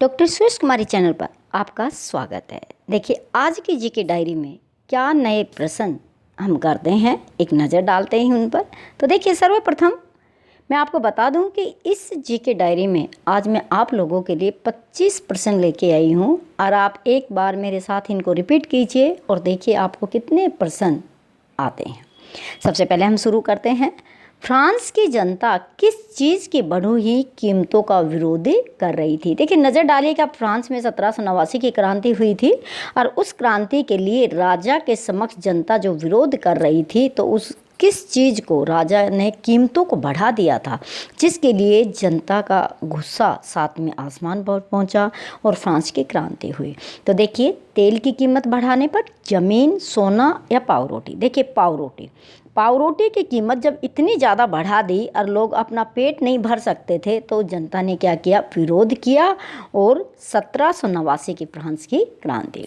Doctor Suresh कुमारी channel पर आपका स्वागत है। देखिए, आज की जीके डायरी में क्या नए प्रश्न हम करते हैं, एक नज़र डालते हैं उन पर। तो देखिए, सर्वप्रथम मैं आपको बता दूं कि इस जीके डायरी में आज मैं आप लोगों के लिए 25 प्रश्न लेके आई हूं और आप एक बार मेरे साथ इनको रिपीट कीजिए और देखिए आपको कितने प्रश्न आते हैं। सबसे पहले हम शुरू करते हैं। फ्रांस की जनता किस चीज़ की बढ़ी हुई कीमतों का विरोध कर रही थी? देखिए, नज़र डालिएगा, फ्रांस में 1789 की क्रांति हुई थी और उस क्रांति के लिए राजा के समक्ष जनता जो विरोध कर रही थी, तो उस किस चीज़ को राजा ने कीमतों को बढ़ा दिया था, जिसके लिए जनता का गुस्सा सातवें आसमान पर पहुंचा और फ्रांस की क्रांति हुई। तो देखिए, तेल की कीमत बढ़ाने पर, ज़मीन, सोना या पाव रोटी। देखिए, पाव रोटी की कीमत जब इतनी ज़्यादा बढ़ा दी और लोग अपना पेट नहीं भर सकते थे, तो जनता ने क्या किया? विरोध किया और 1789 की फ्रांस की क्रांति।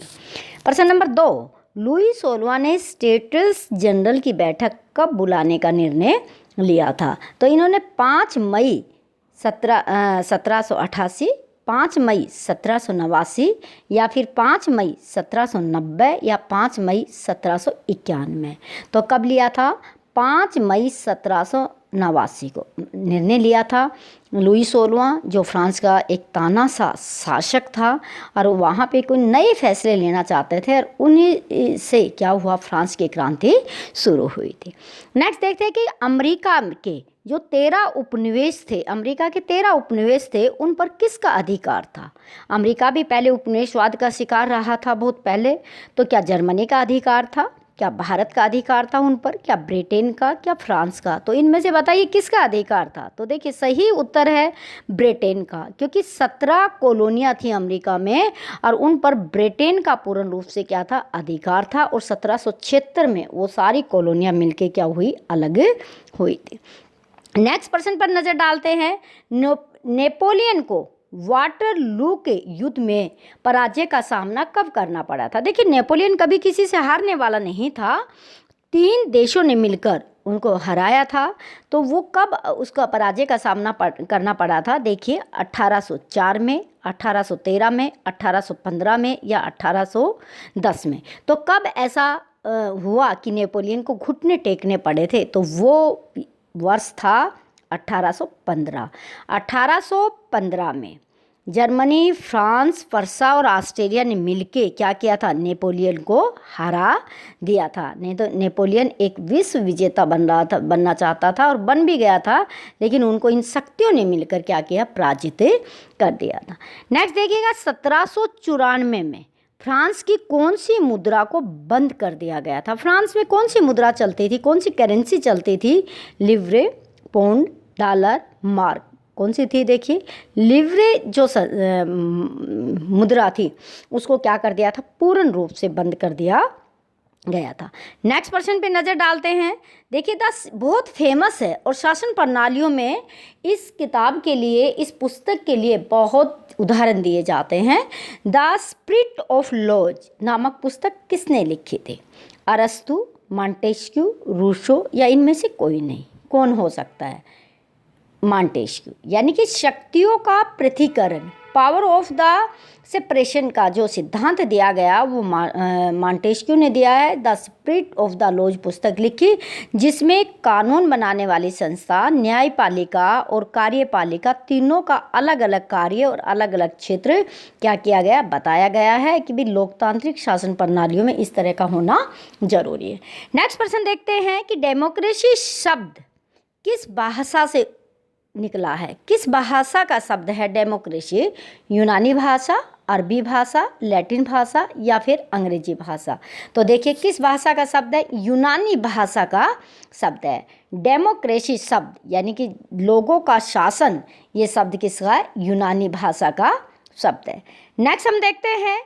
प्रश्न नंबर 2, लुई 16वां ने स्टेट्स जनरल की बैठक कब बुलाने का निर्णय लिया था? तो इन्होंने 5 मई 1788, 5 मई 1789 या फिर 5 मई 1790 या 5 मई 1791। तो कब लिया था? 5 मई 1789 को निर्णय लिया था। लुई 16वां जो फ्रांस का एक तानाशाह शासक था और वहाँ पे कोई नए फैसले लेना चाहते थे और उन्हीं से क्या हुआ? फ्रांस की क्रांति शुरू हुई थी। नेक्स्ट देखते हैं कि अमेरिका के जो 13 उपनिवेश थे, अमेरिका के 13 उपनिवेश थे, उन पर किसका अधिकार था? अमेरिका भी पहले उपनिवेशवाद का शिकार रहा था बहुत पहले। तो क्या जर्मनी का अधिकार था? क्या भारत का अधिकार था उन पर? क्या ब्रिटेन का? क्या फ्रांस का? तो इनमें से बताइए किसका अधिकार था? तो देखिए, सही उत्तर है ब्रिटेन का, क्योंकि 17 कॉलोनियाँ थी अमेरिका में और उन पर ब्रिटेन का पूर्ण रूप से क्या था? अधिकार था। और 1776 में वो सारी कॉलोनियाँ मिलके क्या हुई? अलग हुई थी। नेक्स्ट प्रश्न पर नजर डालते हैं। नेपोलियन को वाटरलू के युद्ध में पराजय का सामना कब करना पड़ा था? देखिए, नेपोलियन कभी किसी से हारने वाला नहीं था। 3 देशों ने मिलकर उनको हराया था। तो वो कब उसका पराजय का सामना करना पड़ा था? देखिए, 1804 में, 1813 में, 1815 में या 1810 में। तो कब ऐसा हुआ कि नेपोलियन को घुटने टेकने पड़े थे? तो वो वर्ष था 1815। 1815 में जर्मनी, फ्रांस, फरसा और ऑस्ट्रेलिया ने मिलके क्या किया था? नेपोलियन को हरा दिया था। नहीं तो नेपोलियन एक विश्व विजेता बनना चाहता था और बन भी गया था, लेकिन उनको इन शक्तियों ने मिलकर क्या किया? पराजित कर दिया था। नेक्स्ट देखिएगा, 1794 में फ्रांस की कौन सी मुद्रा को बंद कर दिया गया था? फ्रांस में कौन सी मुद्रा चलती थी, कौन सी करेंसी चलती थी? लिवरे, पौंड, डॉलर, मार्क। कौन सी थी? देखिए, लिवरे जो मुद्रा थी उसको क्या कर दिया था? पूर्ण रूप से बंद कर दिया गया था। नेक्स्ट प्रश्न पे नज़र डालते हैं। देखिए, बहुत फेमस है और शासन प्रणालियों में इस किताब के लिए, इस पुस्तक के लिए बहुत उदाहरण दिए जाते हैं। द स्पिरिट ऑफ लॉज नामक पुस्तक किसने लिखी थी? अरस्तु, मॉन्टेस्क्यू, रूसो या इनमें से कोई नहीं? कौन हो सकता है? मॉन्टेस्क्यू, यानी कि शक्तियों का पृथक्करण, पावर ऑफ द सेपरेशन का जो सिद्धांत दिया गया वो मॉन्टेस्क्यू ने दिया है। The spirit of the laws पुस्तक लिखी, जिसमें कानून बनाने वाली संस्था, न्यायपालिका और कार्यपालिका तीनों का अलग अलग कार्य और अलग अलग क्षेत्र क्या किया गया? बताया गया है कि भी लोकतांत्रिक शासन प्रणालियों में इस तरह का होना जरूरी है। नेक्स्ट प्रश्न देखते हैं कि डेमोक्रेसी शब्द किस भाषा से निकला है? किस भाषा का शब्द है डेमोक्रेसी? यूनानी भाषा, अरबी भाषा, लैटिन भाषा या फिर अंग्रेजी भाषा? तो देखिए, किस भाषा का शब्द है? यूनानी भाषा का शब्द है। डेमोक्रेसी शब्द यानी कि लोगों का शासन, ये शब्द किसका है? यूनानी भाषा का शब्द है। नेक्स्ट हम देखते हैं,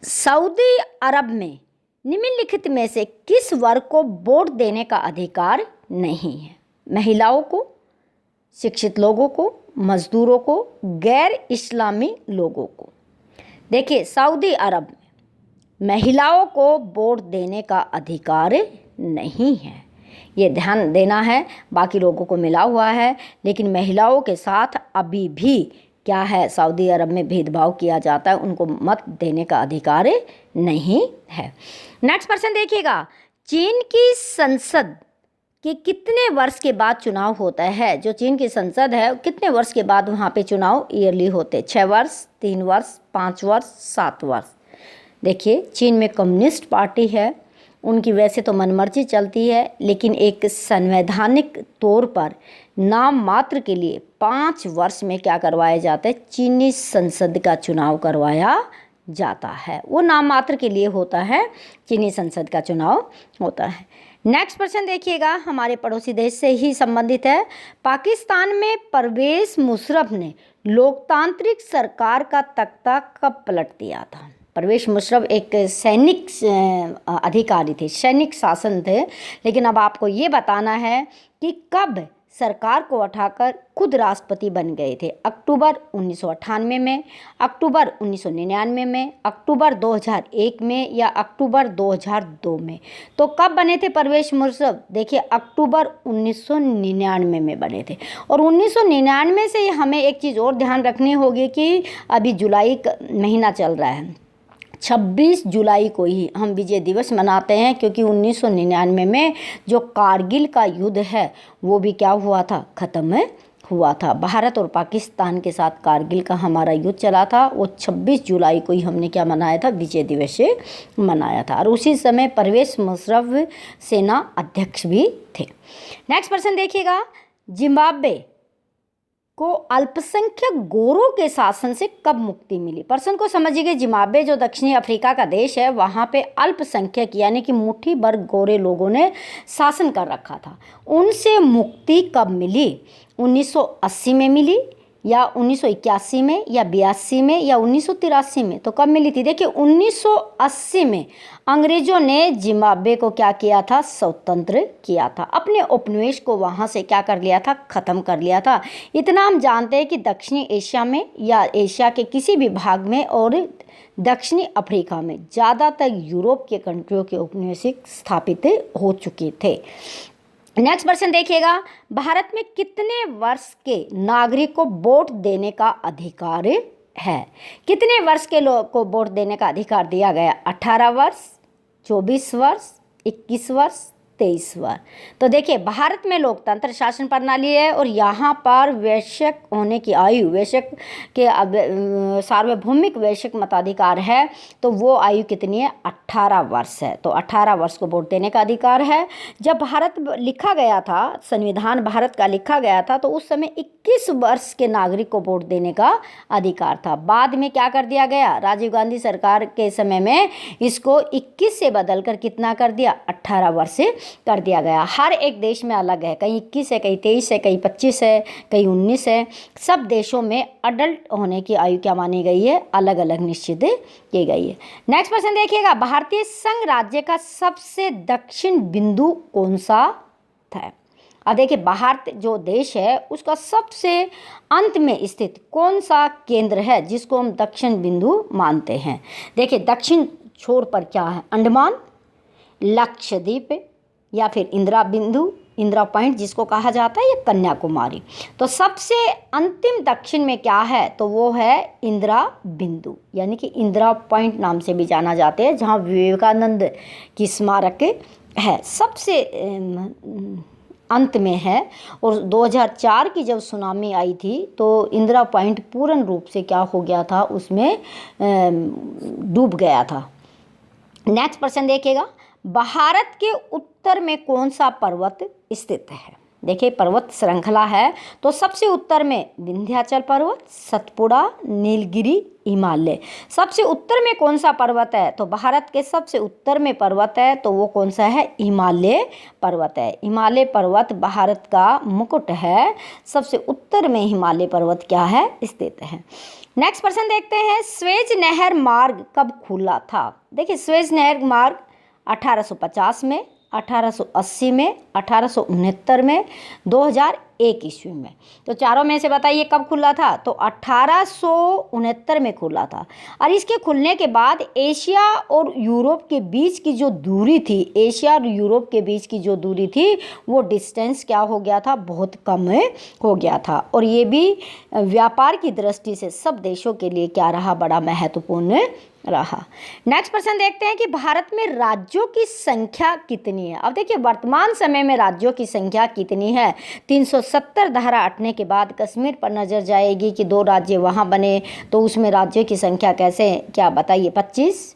सऊदी अरब में निम्नलिखित में से किस वर्ग को वोट देने का अधिकार नहीं है? महिलाओं को, शिक्षित लोगों को, मजदूरों को, गैर इस्लामी लोगों को। देखिए, सऊदी अरब में महिलाओं को वोट देने का अधिकार नहीं है, ये ध्यान देना है। बाकी लोगों को मिला हुआ है, लेकिन महिलाओं के साथ अभी भी क्या है, सऊदी अरब में भेदभाव किया जाता है, उनको मत देने का अधिकार नहीं है। नेक्स्ट प्रश्न देखिएगा, चीन की संसद के कितने वर्ष के बाद चुनाव होता है? जो चीन की संसद है कितने वर्ष के बाद वहाँ पे चुनाव ईयरली होते? 6 वर्ष, 3 वर्ष, 5 वर्ष, 7 वर्ष। देखिए, चीन में कम्युनिस्ट पार्टी है, उनकी वैसे तो मनमर्जी चलती है, लेकिन एक संवैधानिक तौर पर नाम मात्र के लिए 5 वर्ष में क्या करवाया जाता है, चीनी संसद का चुनाव करवाया जाता है। वो नाम मात्र के लिए होता है, चीनी संसद का चुनाव होता है। नेक्स्ट प्रश्न देखिएगा, हमारे पड़ोसी देश से ही संबंधित है। पाकिस्तान में परवेज मुशर्रफ ने लोकतांत्रिक सरकार का तख्ता कब पलट दिया था? परवेज मुशर्रफ एक सैनिक अधिकारी थे, सैनिक शासन थे, लेकिन अब आपको ये बताना है कि कब सरकार को उठाकर खुद राष्ट्रपति बन गए थे। अक्टूबर 1998 में, अक्टूबर 1999 में, अक्टूबर 2001 में या अक्टूबर 2002 में? तो कब बने थे परवेज मुशर्रफ? देखिए, अक्टूबर 1999 में बने थे। और 1999 से हमें एक चीज़ और ध्यान रखनी होगी कि अभी जुलाई का महीना चल रहा है, 26 जुलाई को ही हम विजय दिवस मनाते हैं, क्योंकि 1999 में जो कारगिल का युद्ध है वो भी क्या हुआ था, ख़त्म हुआ था। भारत और पाकिस्तान के साथ कारगिल का हमारा युद्ध चला था, वो 26 जुलाई को ही हमने क्या मनाया था, विजय दिवस से मनाया था। और उसी समय परवेज मुशर्रफ सेना अध्यक्ष भी थे। नेक्स्ट प्रश्न देखिएगा, जिम्बाब्वे को अल्पसंख्यक गोरों के शासन से कब मुक्ति मिली? प्रश्न को समझिए, जिम्बाब्वे जो दक्षिणी अफ्रीका का देश है, वहाँ पे अल्पसंख्यक यानी कि मुट्ठी भर गोरे लोगों ने शासन कर रखा था। उनसे मुक्ति कब मिली? 1980 में मिली या 1981 में या 82 में या 1983 में? तो कब मिली थी? देखिए, 1980 में अंग्रेज़ों ने जिम्बाब्वे को क्या किया था, स्वतंत्र किया था, अपने उपनिवेश को वहाँ से क्या कर लिया था, ख़त्म कर लिया था। इतना हम जानते हैं कि दक्षिणी एशिया में या एशिया के किसी भी भाग में और दक्षिणी अफ्रीका में ज़्यादातर यूरोप के कंट्रियों के उपनिवेश स्थापित हो चुके थे। नेक्स्ट प्रश्न देखिएगा, भारत में कितने वर्ष के नागरिक को वोट देने का अधिकार है? कितने वर्ष के लोग को वोट देने का अधिकार दिया गया? 18 वर्ष, 24 वर्ष, 21 वर्ष, 23 वर्ष। तो देखिए, भारत में लोकतंत्र शासन प्रणाली है और यहाँ पर वैश्विक होने की आयु, वैश्विक के सार्वभौमिक वैश्विक मताधिकार है, तो वो आयु कितनी है? 18 वर्ष है। तो 18 वर्ष को वोट देने का अधिकार है। जब भारत लिखा गया था, संविधान भारत का लिखा गया था, तो उस समय 21 वर्ष के नागरिक को वोट देने का अधिकार था। बाद में क्या कर दिया गया, राजीव गांधी सरकार के समय में इसको 21 से बदलकर कितना कर दिया, 18 वर्ष से कर दिया गया। हर एक देश में अलग है, कहीं 21 है, कहीं 23 है, कहीं 25 है, कहीं 19 है। सब देशों में अडल्ट होने की आयु क्या मानी गई है, अलग अलग निश्चित की गई है। नेक्स्ट प्रश्न देखिएगा, भारतीय संघ राज्य का सबसे दक्षिण बिंदु कौन सा था? अब देखिए, भारत जो देश है उसका सबसे अंत में स्थित कौन सा केंद्र है जिसको हम दक्षिण बिंदु मानते हैं? देखिए, दक्षिण छोर पर क्या है, अंडमान, लक्षद्वीप या फिर इंदिरा बिंदु, इंदिरा पॉइंट जिसको कहा जाता है, या कन्याकुमारी। तो सबसे अंतिम दक्षिण में क्या है, तो वो है इंदिरा बिंदु, यानी कि इंदिरा पॉइंट नाम से भी जाना जाते हैं, जहाँ विवेकानंद की स्मारक है, सबसे अंत में है। और 2004 की जब सुनामी आई थी तो इंदिरा पॉइंट पूर्ण रूप से क्या हो गया था, उसमें डूब गया था। नेक्स्ट प्रश्न देखिएगा, भारत के उत्तर में कौन सा पर्वत स्थित है? देखिए, पर्वत श्रृंखला है, तो सबसे उत्तर में विंध्याचल पर्वत, सतपुड़ा, नीलगिरी, हिमालय। सबसे उत्तर में कौन सा पर्वत है? तो भारत के सबसे उत्तर में पर्वत है, तो वो कौन सा है, हिमालय पर्वत है। हिमालय पर्वत भारत का मुकुट है, सबसे उत्तर में हिमालय पर्वत क्या है, स्थित है। नेक्स्ट प्रश्न देखते हैं, स्वेज नहर मार्ग कब खुला था? देखिए, स्वेज नहर मार्ग 1850 में, 1880 में, 1869 में, 2001 ईस्वी में। तो चारों में से बताइए कब खुला था? तो 1869 में खुला था। और इसके खुलने के बाद एशिया और यूरोप के बीच की जो दूरी थी, एशिया और यूरोप के बीच की जो दूरी थी वो डिस्टेंस क्या हो गया था? बहुत कम हो गया था। और ये भी व्यापार की दृष्टि से सब देशों के लिए क्या रहा? बड़ा महत्वपूर्ण रहा। नेक्स्ट प्रश्न देखते हैं कि भारत में राज्यों की संख्या कितनी है। अब देखिए वर्तमान समय में राज्यों की संख्या कितनी है? 370 धारा हटने के बाद कश्मीर पर नजर जाएगी कि 2 राज्य वहां बने, तो उसमें राज्यों की संख्या कैसे, क्या बताइए? 25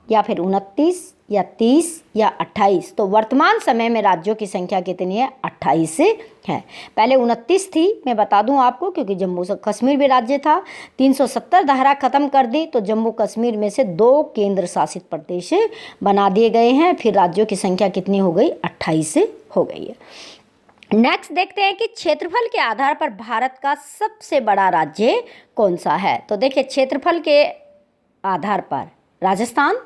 या फिर 29 या 30 या 28? तो वर्तमान समय में राज्यों की संख्या कितनी है? 28 है। पहले 29 थी, मैं बता दूं आपको, क्योंकि जम्मू कश्मीर भी राज्य था। 370 धारा खत्म कर दी तो जम्मू कश्मीर में से 2 केंद्र शासित प्रदेश बना दिए गए हैं। फिर राज्यों की संख्या कितनी हो गई? 28 हो गई है। नेक्स्ट देखते हैं कि क्षेत्रफल के आधार पर भारत का सबसे बड़ा राज्य कौन सा है? तो देखिए क्षेत्रफल के आधार पर राजस्थान,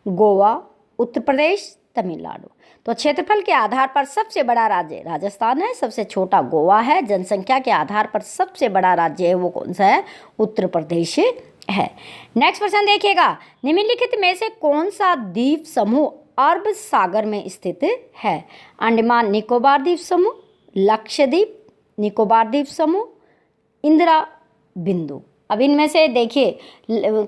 गोवा, उत्तर प्रदेश, तमिलनाडु। तो क्षेत्रफल के आधार पर सबसे बड़ा राज्य राजस्थान है, सबसे छोटा गोवा है। जनसंख्या के आधार पर सबसे बड़ा राज्य है वो कौन सा है? उत्तर प्रदेश है। नेक्स्ट प्रश्न देखिएगा, निम्नलिखित में से कौन सा द्वीप समूह अरब सागर में स्थित है? अंडमान निकोबार द्वीप समूह, लक्षद्वीप, निकोबार द्वीप समूह, इंदिरा बिंदु। अब इनमें से देखिए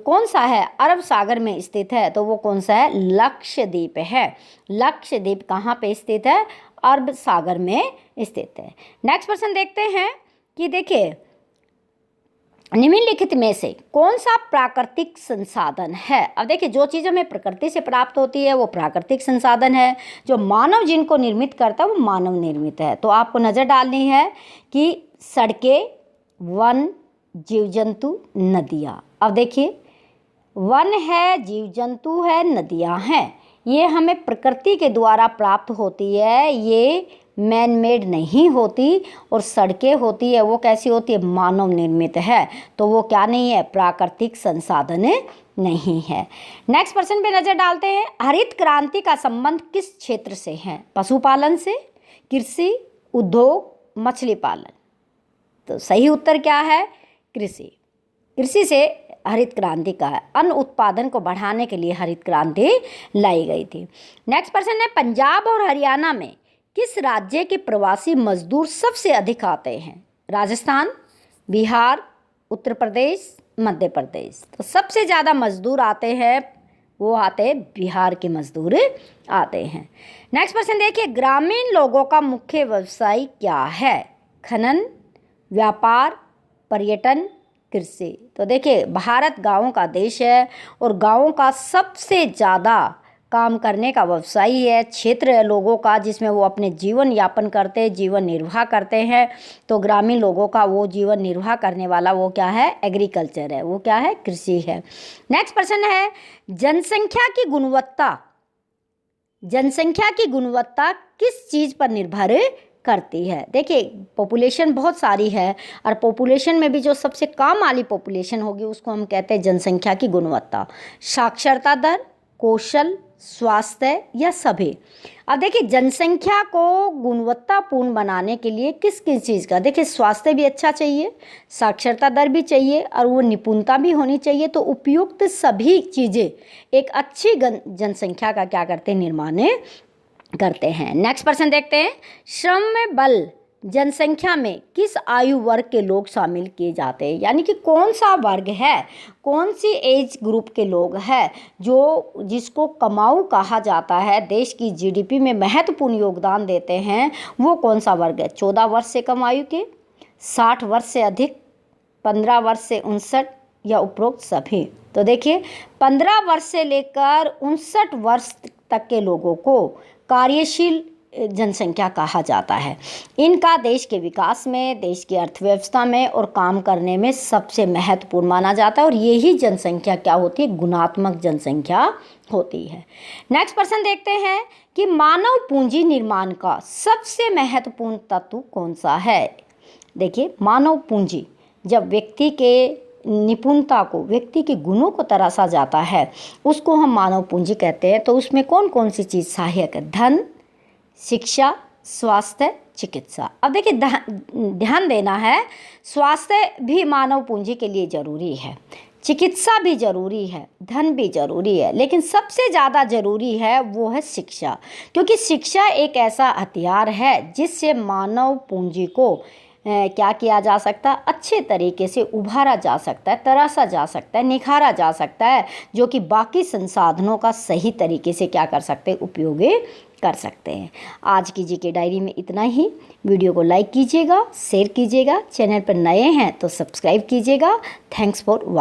कौन सा है अरब सागर में स्थित है? तो वो कौन सा है? लक्षद्वीप है। लक्षद्वीप कहाँ पे स्थित है? अरब सागर में स्थित है। नेक्स्ट प्रश्न देखते हैं कि देखिए निम्नलिखित में से कौन सा प्राकृतिक संसाधन है? अब देखिए जो चीज़ हमें प्रकृति से प्राप्त होती है वो प्राकृतिक संसाधन है। जो मानव जिनको निर्मित करता है वो मानव निर्मित है। तो आपको नज़र डालनी है कि सड़कें, वन, जीव जंतु, नदियाँ। अब देखिए वन है, जीव जंतु है, नदियाँ हैं, ये हमें प्रकृति के द्वारा प्राप्त होती है, ये मैन मेड नहीं होती। और सड़कें होती है वो कैसी होती है? मानव निर्मित है। तो वो क्या नहीं है? प्राकृतिक संसाधन नहीं है। नेक्स्ट प्रश्न पे नज़र डालते हैं, हरित क्रांति का संबंध किस क्षेत्र से है? पशुपालन से, कृषि, उद्योग, मछली पालन। तो सही उत्तर क्या है? कृषि। कृषि से हरित क्रांति का है। अन्न उत्पादन को बढ़ाने के लिए हरित क्रांति लाई गई थी। नेक्स्ट प्रश्न है, पंजाब और हरियाणा में किस राज्य के प्रवासी मजदूर सबसे अधिक आते हैं? राजस्थान, बिहार, उत्तर प्रदेश, मध्य प्रदेश। तो सबसे ज़्यादा मजदूर आते हैं वो आते हैं बिहार के मजदूर आते हैं। नेक्स्ट प्रश्न देखिए, ग्रामीण लोगों का मुख्य व्यवसाय क्या है? खनन, व्यापार, पर्यटन, कृषि। तो देखिए भारत गांवों का देश है और गांवों का सबसे ज़्यादा काम करने का व्यवसाय है, क्षेत्र है लोगों का जिसमें वो अपने जीवन यापन करते हैं, जीवन निर्वाह करते हैं। तो ग्रामीण लोगों का वो जीवन निर्वाह करने वाला वो क्या है? एग्रीकल्चर है, वो क्या है? कृषि है। नेक्स्ट प्रश्न है, जनसंख्या की गुणवत्ता किस चीज़ पर निर्भर करती है? देखिए पॉपुलेशन बहुत सारी है और पॉपुलेशन में भी जो सबसे कम वाली पॉपुलेशन होगी उसको हम कहते हैं जनसंख्या की गुणवत्ता। साक्षरता दर, कौशल, स्वास्थ्य या सभी। अब देखिए जनसंख्या को गुणवत्तापूर्ण बनाने के लिए किस किस चीज़ का? देखिए स्वास्थ्य भी अच्छा चाहिए, साक्षरता दर भी चाहिए और वो निपुणता भी होनी चाहिए। तो उपयुक्त सभी चीज़ें एक अच्छी जनसंख्या का क्या करते हैं? निर्माण करते हैं। नेक्स्ट प्रश्न देखते हैं, श्रम बल जनसंख्या में किस आयु वर्ग के लोग शामिल किए जाते हैं? यानी कि कौन सा वर्ग है, कौन सी एज ग्रुप के लोग हैं जिसको कमाऊ कहा जाता है, देश की जीडीपी में महत्वपूर्ण योगदान देते हैं, वो कौन सा वर्ग है? 14 वर्ष से कम आयु के, 60 वर्ष से अधिक, 15 वर्ष से 59 या उपरोक्त सभी। तो देखिए 15 वर्ष से लेकर 59 वर्ष तक के लोगों को कार्यशील जनसंख्या कहा जाता है। इनका देश के विकास में, देश की अर्थव्यवस्था में और काम करने में सबसे महत्वपूर्ण माना जाता है। और यही जनसंख्या क्या होती है? गुणात्मक जनसंख्या होती है। नेक्स्ट प्रश्न देखते हैं कि मानव पूंजी निर्माण का सबसे महत्वपूर्ण तत्व कौन सा है? देखिए मानव पूंजी जब व्यक्ति के निपुणता को, व्यक्ति के गुणों को तराशा जाता है उसको हम मानव पूंजी कहते हैं। तो उसमें कौन कौन सी चीज़ सहायक है? धन, शिक्षा, स्वास्थ्य, चिकित्सा। अब देखिए ध्यान देना है, स्वास्थ्य भी मानव पूंजी के लिए ज़रूरी है, चिकित्सा भी ज़रूरी है, धन भी ज़रूरी है, लेकिन सबसे ज़्यादा ज़रूरी है वो है शिक्षा। क्योंकि शिक्षा एक ऐसा हथियार है जिससे मानव पूंजी को क्या किया जा सकता है, अच्छे तरीके से उभारा जा सकता है, तराशा जा सकता है, निखारा जा सकता है, जो कि बाकी संसाधनों का सही तरीके से क्या कर सकते हैं, उपयोगी कर सकते हैं। आज की जीके डायरी में इतना ही। वीडियो को लाइक कीजिएगा, शेयर कीजिएगा, चैनल पर नए हैं तो सब्सक्राइब कीजिएगा। Thanks for watching.